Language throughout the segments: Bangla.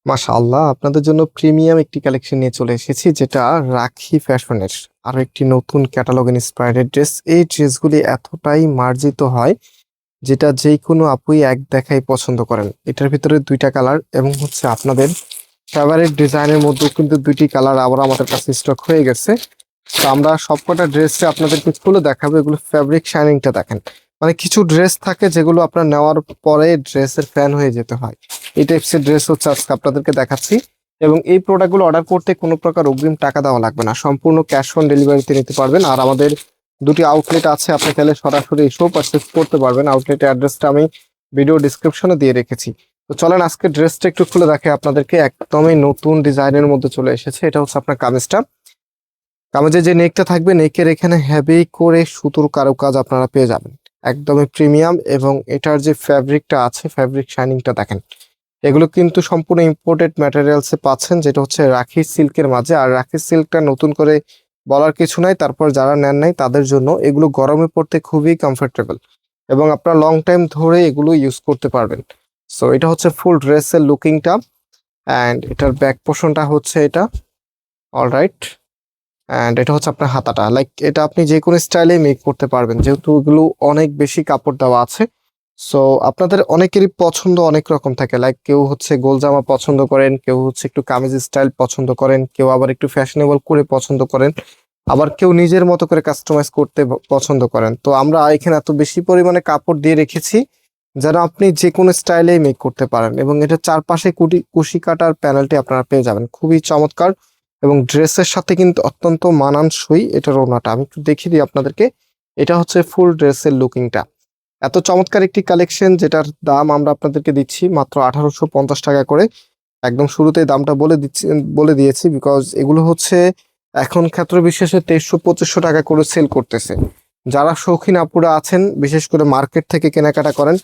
মাশাআল্লাহ, আপনাদের জন্য প্রিমিয়াম একটি কালেকশন নিয়ে চলে এসেছি, যেটা রাখি ফ্যাশনের আরো একটি নতুন ক্যাটালগ ইন্সপায়ার্ড ড্রেস। এই ড্রেসগুলি এতটাই মার্জিত হয়, যেটা যে কোনো আপুই এক দেখায় পছন্দ করেন। এটার ভিতরে দুইটা কালার এবং হচ্ছে আপনাদের ফেভারিট ডিজাইনের মধ্যেও কিন্তু দুইটি কালার আবার আমাদের কাছে স্টক হয়ে গেছে। তো আমরা সবকটা ড্রেসে আপনাদেরকে খুলে দেখাবো। এগুলো ফ্যাব্রিক শাইনিংটা দেখেন, মানে কিছু ড্রেস থাকে যেগুলো আপনার নেওয়ার পরে ড্রেসের ফ্যান হয়ে যেতে হয়। এই টাইপসের ড্রেস হচ্ছে আজকে আপনাদেরকে দেখাচ্ছি। এবং এই প্রোডাক্টগুলো অর্ডার করতে কোনো প্রকার অগ্রিম টাকা দেওয়া লাগবে না, সম্পূর্ণ ক্যাশ অন ডেলিভারিতে নিতে পারবেন। আর আমাদের দুটি আউটলেট আছে, আপনি চাইলে সরাসরি এসেও পারচেস করতে পারবেন। আউটলেটের অ্যাড্রেসটা আমি ভিডিও ডিসক্রিপশনে দিয়ে রেখেছি। তো চলেন আজকে ড্রেসটা একটু খুলে দেখে আপনাদেরকে। একদমই নতুন ডিজাইনের মধ্যে চলে এসেছে। এটা হচ্ছে আপনার কামিজটা। কামিজের যে নেকটা থাকবে, নেকের এখানে হেভি করে সুতোর কারুকাজ আপনারা পেয়ে যাবেন, একদমই প্রিমিয়াম। এবং এটার যে ফ্যাব্রিকটা আছে, ফ্যাব্রিক শাইনিংটা দেখেন। এগুলো কিন্তু সম্পূর্ণ ইম্পোর্টেড ম্যাটেরিয়ালসে পাচ্ছেন, যেটা হচ্ছে রাখি সিল্কের মাঝে। আর রাখি সিল্কটা নতুন করে বলার কিছু নাই, তারপর যারা নেন নাই তাদের জন্য এগুলো গরমে পড়তে খুবই কমফোর্টেবল এবং আপনারা লং টাইম ধরে এগুলো ইউজ করতে পারবেন। সো এটা হচ্ছে ফুল ড্রেসের লুকিংটা। অ্যান্ড এটার ব্যাক পোর্শনটা হচ্ছে এটা। অলরাইট। অ্যান্ড এটা হচ্ছে আপনার হাতাটা। লাইক এটা আপনি যে কোনো স্টাইলে মেক করতে পারবেন, যেহেতু এগুলো অনেক বেশি কাপড় দেওয়া আছে। সো আপনাদের অনেকেরই পছন্দ অনেক রকম থাকে। লাইক কেউ হচ্ছে গোল জামা পছন্দ করেন, কেউ হচ্ছে একটু কামিজ স্টাইল পছন্দ করেন, কেউ আবার একটু ফ্যাশনেবল করে পছন্দ করেন, আবার কেউ নিজের মতো করে কাস্টমাইজ করতে পছন্দ করেন। তো আমরা এখানে এত বেশি পরিমাণে কাপড় দিয়ে রেখেছি যেন আপনি যে কোনো স্টাইলে মেক করতে পারেন। এবং এটা চারপাশে কুশি কাটার প্যানেলটি আপনারা পেয়ে যাবেন, খুবই চমৎকার। এবং ড্রেসের সাথে কিন্তু অত্যন্ত মানানসই এটার ওড়নাটা। আমি একটু দেখিয়ে দিই আপনাদেরকে। এটা হচ্ছে ফুল ড্রেসের লুকিংটা। এত চমৎকার একটি কালেকশন, যেটার দাম আমরা আপনাদেরকে দিচ্ছি মাত্র 1850 টাকা করে। একদম শুরুতেই দামটা বলে দিয়েছি, বিকজ এগুলো হচ্ছে এখন ক্ষেত্র বিশেষে 2300-2500 টাকা করে সেল করতেছে। যারা শৌখিন আপুরা আছেন, বিশেষ করে মার্কেট থেকে কেনাকাটা করেন,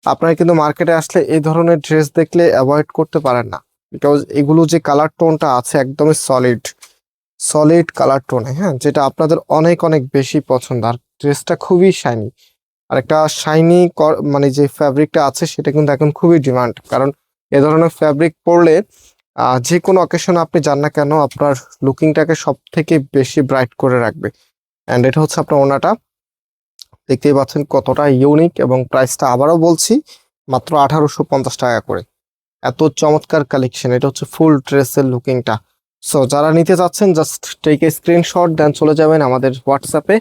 আপনারা কিন্তু মার্কেটে আসলে এই ধরনের ড্রেস দেখলে অ্যাভয়েড করতে পারেন না। বিকজ এগুলো যে কালার টোনটা আছে, একদমই সলিড সলিড কালার টোনে, হ্যাঁ, যেটা আপনাদের অনেক অনেক বেশি পছন্দ। আর ড্রেসটা খুবই শাইনি। আর একটা শাইনি মানে যে ফ্যাব্রিকটা আছে, সেটা কিন্তু এখন খুবই ডিমান্ড। কারণ এ ধরনের ফ্যাব্রিক পরলে যে কোনো অকেশনে আপনি যান না কেন, আপনার লুকিংটাকে সব থেকে বেশি ব্রাইট করে রাখবে। অ্যান্ড এটা হচ্ছে আপনার ওনাটা। দেখতেই পাচ্ছেন কতটা ইউনিক। এবং প্রাইসটা আবারও বলছি, মাত্র 1850 টাকা করে। এত চমৎকার কালেকশন। এটা হচ্ছে ফুল ড্রেসের লুকিংটা। সো যারা নিতে চাচ্ছেন, জাস্ট টেক এ স্ক্রিনশট দেন, চলে যাবেন আমাদের হোয়াটসঅ্যাপে।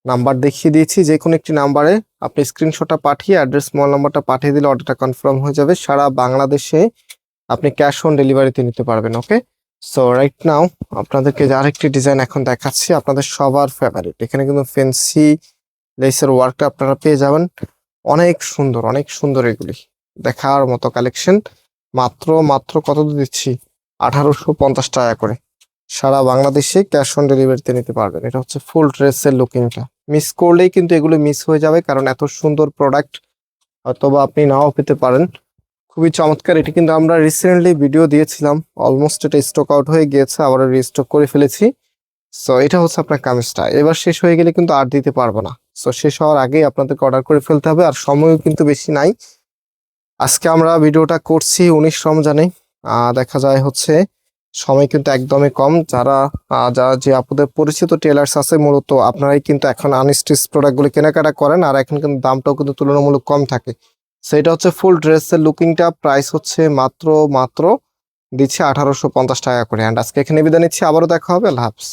নাম্বার দেখিয়ে দিয়েছি, যে কোনো একটি নাম্বারে আপনি স্ক্রিনশটটা পাঠিয়ে অ্যাড্রেস মোবাইল নাম্বারটা পাঠিয়ে দিলে অর্ডারটা কনফার্ম হয়ে যাবে। সারা বাংলাদেশে আপনি ক্যাশ অন ডেলিভারিতে নিতে পারবেন। ওকে। সো রাইট নাও আপনাদেরকে আরেকটি ডিজাইন এখন দেখাচ্ছি, আপনাদের সবার ফেভারিট। এখানে কিন্তু ফেন্সি লেসের ওয়ার্কটা আপনারা পেয়ে যাবেন। অনেক সুন্দর, অনেক সুন্দর। এগুলি দেখার মতো কালেকশন। মাত্র মাত্র কত দিচ্ছি? 1850 টাকা করে। সারা বাংলাদেশে ক্যাশ অন ডেলিভারিতে নিতে পারবেন। এটা হচ্ছে ফুল ড্রেসের লুকিংটা। মিস করলেই কিন্তু এগুলো মিস হয়ে যাবে, কারণ এত সুন্দর প্রোডাক্ট হয়তোবা আপনি নাও পেতে পারেন। খুবই চমৎকার। এটি কিন্তু আমরা রিসেন্টলি ভিডিও দিয়েছিলাম, অলমোস্ট এটা স্টক আউট হয়ে গিয়েছে, আবার রিস্টক করে ফেলেছি। সো এটা হচ্ছে আপনার কামিজটা। এবার শেষ হয়ে গেলে কিন্তু আর দিতে পারবো না। সো শেষ হওয়ার আগেই আপনাদেরকে অর্ডার করে ফেলতে হবে। আর সময়ও কিন্তু বেশি নাই। আজকে আমরা ভিডিওটা করছি 19 রমজানে। দেখা যায় হচ্ছে সময় কিন্তু একদমই কম। যারা যে আপুদের পরিচিত টেলার্স আছে, মূলত আপনারাই কিন্তু এখন আনস্টিচ প্রোডাক্টগুলো কেনাকাটা করেন। আর এখন কিন্তু দামটাও কিন্তু তুলনামূলক কম থাকে। সেটা হচ্ছে ফুল ড্রেসের লুকিংটা। প্রাইস হচ্ছে মাত্র মাত্র দিচ্ছি 1850 টাকা করে। অ্যান্ড আজকে এখানে বিদায় নিচ্ছি, আবারও দেখা হবে। আল্লাহ হাফেজ।